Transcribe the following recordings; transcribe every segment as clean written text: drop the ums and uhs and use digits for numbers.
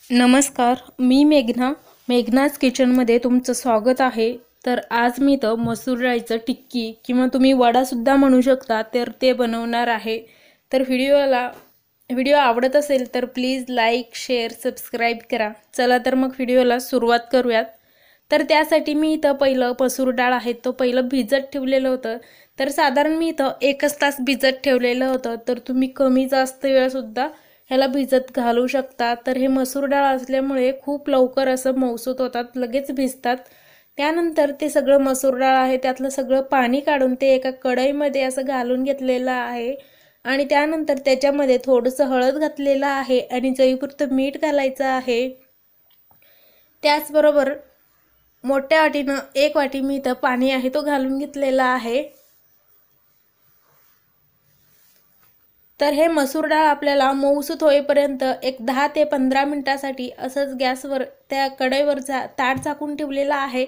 नमस्कार, मी मेघनाज किचनमध्ये तुमचं स्वागत आहे। तर आज मी मसूर डाळीचं टिक्की किंवा तुम्ही वडासुद्धा म्हणू शकता तर ते बनवणार आहे। तर व्हिडिओ आवडत असेल तर प्लीज लाईक, शेअर, सबस्क्राईब करा। चला तर मग व्हिडिओला सुरुवात करूयात। तर त्यासाठी मी पहिलं मसूर डाळ आहे तो पहिलं भिजत ठेवलेलं होतं। तर साधारण मी 1 तास भिजत ठेवलेलं होतं। तर तुम्ही कमी जास्त वेळ सुद्धा ह्याला भिजत घालू शकता। तर हे मसूर डाळ असल्यामुळे खूप लवकर असं मऊसूत होतात, लगेच भिजतात। त्यानंतर ते सगळं मसूर डाळ आहे त्यातलं सगळं पाणी काढून ते एका कढईमध्ये असं घालून घेतलेलं आहे आणि त्यानंतर त्याच्यामध्ये थोडंसं हळद घातलेलं आहे आणि चवीपुरतं मीठ घालायचं आहे। त्याचबरोबर मोठ्या वाटीनं 1 वाटी मी पाणी आहे तो घालून घेतलेला आहे। तर हे मसूर डाळ आपल्याला मऊसूत होईपर्यंत एक 10 ते 15 मिनिटांसाठी असंच गॅसवर त्या कढईवर ताट झाकून ठेवलेला आहे।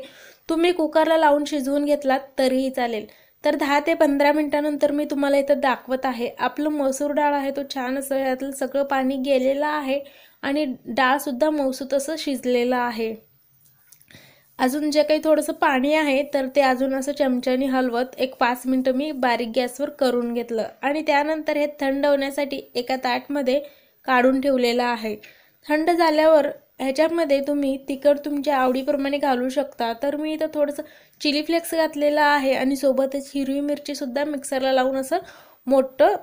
तुम्ही कुकरला लावून शिजवून घेतलात तरीही चालेल। तर 10 ते 15 मिनिटांनंतर मी तुम्हाला इथं दाखवत आहे। आपलं मसूर डाळ आहे तो छान असं यातलं सगळं पाणी गेलेलं आहे आणि डाळ सुद्धा मऊसूत असं शिजलेलं आहे। अजून जे काही थोडंसं पाणी आहे तर ते अजून असं चमच्याने हलवत एक 5 मिनिटं मी बारीक गॅसवर करून घेतलं आणि त्यानंतर हे थंड होण्यासाठी एका ताटमध्ये काढून ठेवलेलं आहे। थंड झाल्यावर ह्याच्यामध्ये तुम्ही तिखट तुमच्या आवडीप्रमाणे घालू शकता। तर मी इथं थोडंसं चिली फ्लेक्स घातलेलं आहे आणि सोबतच हिरवी मिरची सुद्धा मिक्सरला लावून असं मोठं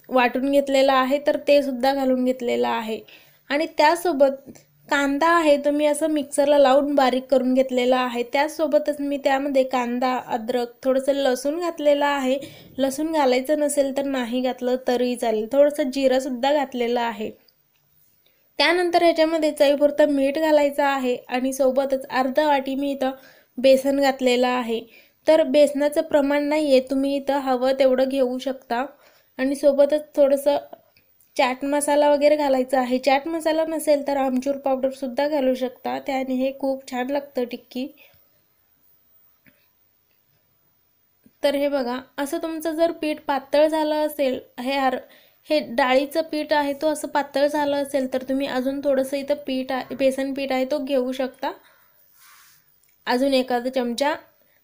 वाटून घेतलेलं आहे, तर ते सुद्धा घालून घेतलेलं आहे आणि त्यासोबत कांदा आहे तो मी असं मिक्सरला लावून बारीक करून घेतलेला आहे। त्यासोबतच मी त्यामध्ये कांदा, अद्रक, थोडंसं लसूण घातलेलं आहे। लसूण घालायचं नसेल तर नाही घातलं तरी चालेल। थोडंसं जिरं सुद्धा घातलेलं आहे। त्यानंतर ह्याच्यामध्ये चवीपुरतं मीठ घालायचं आहे आणि सोबतच अर्धा वाटी मी इथं बेसन घातलेलं आहे। तर बेसनाचं प्रमाण नाहीये, तुम्ही इथं हवं तेवढं घेऊ शकता आणि सोबतच थोडंसं चाट मसाला वगैरे घालायचा आहे। चाट मसाला नसेल तर आमचूर पावडर सुद्धा घालू शकता, त्याने हे खूप छान लागतं टिक्की। तर हे बघा, असं तुमचं जर पीठ पातळ झालं असेल, हे डाळीचं पीठ आहे तो असं पातळ झालं असेल तर तुम्ही अजून थोडंसं इथं बेसन पीठ आहे तो घेऊ शकता, अजून एखादा चमचा।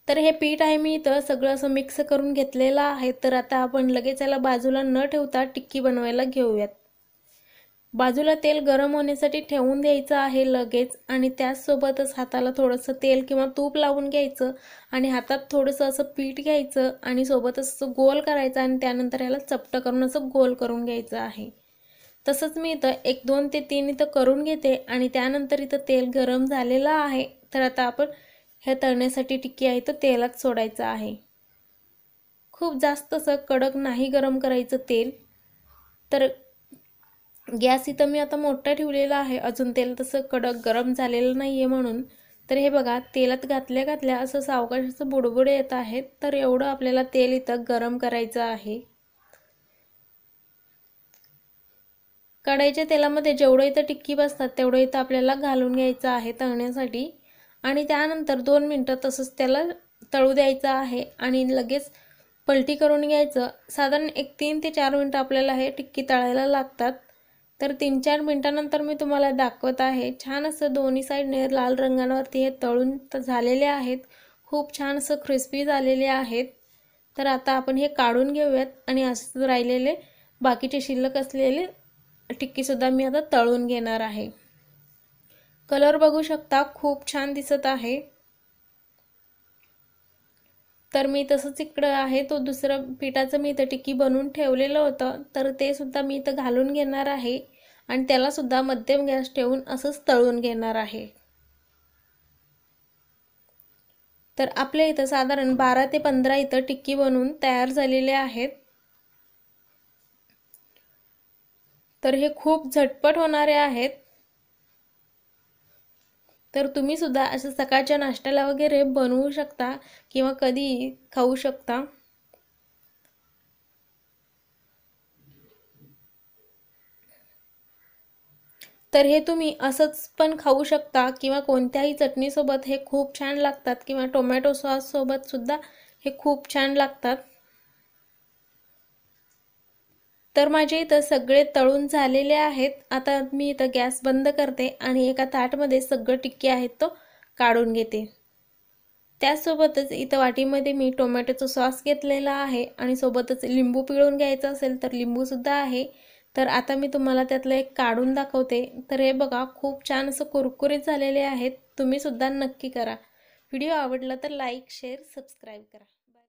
तर हे पीठ आहे मी इथं सगळं असं मिक्स करून घेतलेलं आहे। तर आता आपण लगेच याला बाजूला न ठेवता टिक्की बनवायला घेऊयात। बाजूला तेल गरम होण्यासाठी ठेवून द्यायचं आहे लगेच आणि त्याचसोबतच हाताला थोडंसं तेल किंवा तूप लावून घ्यायचं आणि हातात थोडंसं असं पीठ घ्यायचं आणि सोबतच असं गोल करायचं आणि त्यानंतर याला चपटं करून असं गोल करून घ्यायचं आहे। तसंच मी इथं 1, 2 ते 3 इथं करून घेते आणि त्यानंतर इथं तेल गरम झालेलं आहे। तर आता आपण हे तळण्यासाठी टिक्की आहे तर तेलात सोडायचं आहे। खूप जास्त असं कडक नाही गरम करायचं तेल। तर गॅस इथं मी आता मोठा ठेवलेला आहे, अजून तेल तसं कडक गरम झालेलं नाहीये म्हणून। तर हे बघा, तेलात घातल्या घातल्या असं सावकाश असं बुडबुडे येत आहेत, तर एवढं आपल्याला तेल इथं गरम करायचं आहे। कढईच्या तेलामध्ये जेवढं इथं टिक्की बसतात तेवढं इथं आपल्याला घालून घ्यायचं आहे तळण्यासाठी आणि त्यानंतर 2 मिनिटं तसंच त्याला तळू द्यायचं आहे आणि लगेच पलटी करून घ्यायचं। साधारण एक 3 ते 4 मिनिटं आपल्याला हे टिक्की तळायला लागतात। तर 3-4 मिनिटांनंतर मी तुम्हाला दाखवत आहे। छान असं दोन्ही साईडने लाल रंगावरती हे तळून झालेले आहेत, खूप छान असं क्रिस्पी झालेले आहेत। तर आता आपण हे काढून घेऊयात आणि असं राहिलेले बाकीचे शिल्लक असलेले टिक्की सुद्धा मी आता तळून घेणार आहे। कलर बघू शकता, खूप छान दिसत आहे। तर मी तसंच इकडं आहे तो दुसरं पिठाचं मी इथं टिक्की बनवून ठेवलेलं होतं, तर ते सुद्धा मी इथं घालून घेणार आहे आणि त्याला सुद्धा मध्यम गॅस ठेवून असंच तळून घेणार आहे। तर आपल्या इथं साधारण 12 ते 15 इथं टिक्की बनवून तयार झालेले आहेत। तर हे खूप झटपट होणारे आहेत। तर तुम्ही सुद्धा असं सकाळच्या नाश्त्याला वगैरे बनवू शकता किंवा कधी खाऊ शकता। तर हे तुम्ही असंच पण खाऊ शकता किंवा कोणत्याही चटणीसोबत हे खूप छान लागतात किंवा टोमॅटो सॉस सोबत सुद्धा हे खूप छान लागतात। तर माझे इथं सगळे तळून झालेले आहेत। आता मी इथं गॅस बंद करते आणि एका ताटमध्ये सगळे टिक्की आहेत तो काढून घेते। त्यासोबतच इथं वाटीमध्ये मी टोमॅटोचा सॉस घेतलेला आहे आणि सोबतच लिंबू पिळून घ्यायचा असेल तर लिंबू सुद्धा आहे। तर आता मी तुम्हाला त्यातलं एक काढून दाखवते। तर हे बघा खूप छान असं कुरकुरीत झालेले आहेत। तुम्ही सुद्धा नक्की करा। व्हिडिओ आवडला तर लाईक, शेअर, सबस्क्राइब करा।